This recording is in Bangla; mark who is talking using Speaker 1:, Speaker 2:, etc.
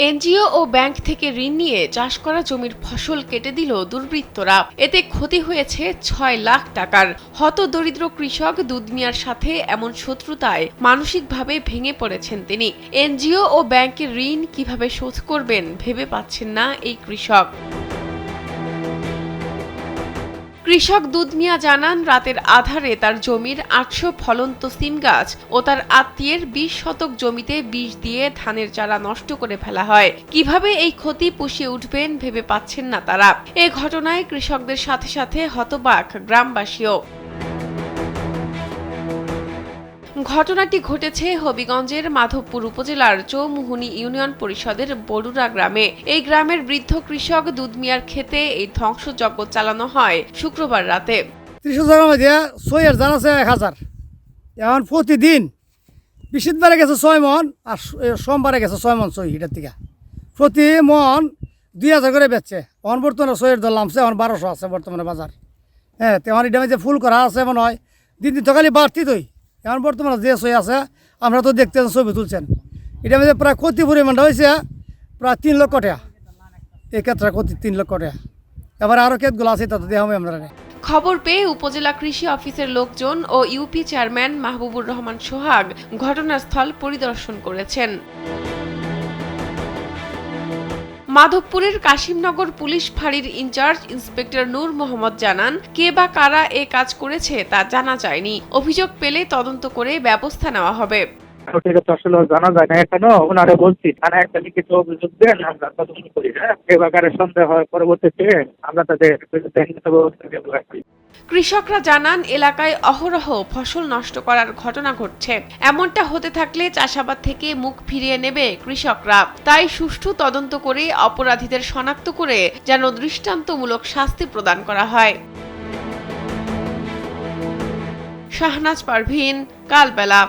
Speaker 1: এনজিও ও ব্যাংক থেকে ঋণ নিয়ে চাষ করা জমির ফসল কেটে দিল দুর্বৃত্তরা। এতে ক্ষতি হয়েছে ৬ লাখ টাকার। হতদরিদ্র কৃষক দুধ মিয়ার সাথে এমন শত্রুতায় মানসিকভাবে ভেঙে পড়েছেন তিনি। এনজিও ও ব্যাংকের ঋণ কিভাবে শোধ করবেন ভেবে পাচ্ছেন না এই কৃষক। কৃষক দুধ মিয়া জানান, রাতের আধারে তার জমির ৮০০ ফলন্ত সিম গাছ ও তার আত্মীয়ের ২০ শতক জমিতে বিষ দিয়ে ধানের চারা নষ্ট করে ফেলা হয়। কিভাবে এই ক্ষতি পুষিয়ে উঠবেন ভেবে পাচ্ছেন না তারা। এ ঘটনায় কৃষকদের সাথে সাথে হতবাক গ্রামবাসীও। ঘটনাটি ঘটেছে হবিগঞ্জের মাধবপুর উপজেলার চৌমুহনী ইউনিয়ন পরিষদের বড়ুরা গ্রামে। এই গ্রামের বৃদ্ধ কৃষক দুধ মিয়ার ক্ষেতে এই ধ্বংসযজ্ঞ চালানো হয় শুক্রবার রাতে।
Speaker 2: ১০০০ এখন প্রতিদিন বৃহস্পতিবারে গেছে ৬ মন আর সোমবারে গেছে ৬ মন সই এটার থেকে প্রতি মন ২,০০০ করে বেচছে। এখন বর্তমানে সইয়ের দর নামছে, এখন ১২০০ আছে বর্তমানে বাজার। হ্যাঁ, তেমন এটা যে ফুল করা আছে মনে হয় দিন দিন তো খালি বাড়তি দই। এখন বর্তমানে যে সই আছে আমরা তো দেখতেন, ছবি তুলছেন, এটা মধ্যে প্রায় ক্ষতি পরিমাণটা হয়েছে প্রায় ৩ লক্ষ টাকা। এই ক্ষেত্রে ক্ষতি ৩ লক্ষ টাকা। এবার আরও ক্ষেতগুলো আছে তাতে দেওয়া হবে আমরা।
Speaker 1: খবর পেয়ে উপজেলা কৃষি অফিসের লোকজন ও ইউপি চেয়ারম্যান মাহবুবুর রহমান সোহাগ ঘটনাস্থল পরিদর্শন করেছেন। মাধবপুরের কাশিমনগর পুলিশ ফাঁড়ির ইনচার্জ ইন্সপেক্টর নূর মোহাম্মদ জানান, কে বা কারা এ কাজ করেছে তা জানা যায়নি। অভিযোগ পেলে তদন্ত করে ব্যবস্থা নেওয়া হবে।
Speaker 3: আসলে জানা যায় না এখনো। ওনারা বলছি থানায় একটা লিখিত অভিযোগ দেন, আমরা তদন্ত করি। কে বা কারা সন্দেহ হয় পরবর্তীতে আমরা তাদের বিরুদ্ধে আইনগত ব্যবস্থা নেব।
Speaker 1: কৃষকরা জানান, এলাকায় অহরহ ফসল নষ্ট করার ঘটনা ঘটছে। এমনটা হতে থাকলে চাষাবাদ থেকে মুখ ফিরিয়ে নেবে কৃষকরা। তাই সুষ্ঠু তদন্ত করে অপরাধীদের শনাক্ত করে যেন দৃষ্টান্তমূলক শাস্তি প্রদান করা হয়। শাহনাজ পারভীন, কালবেলা।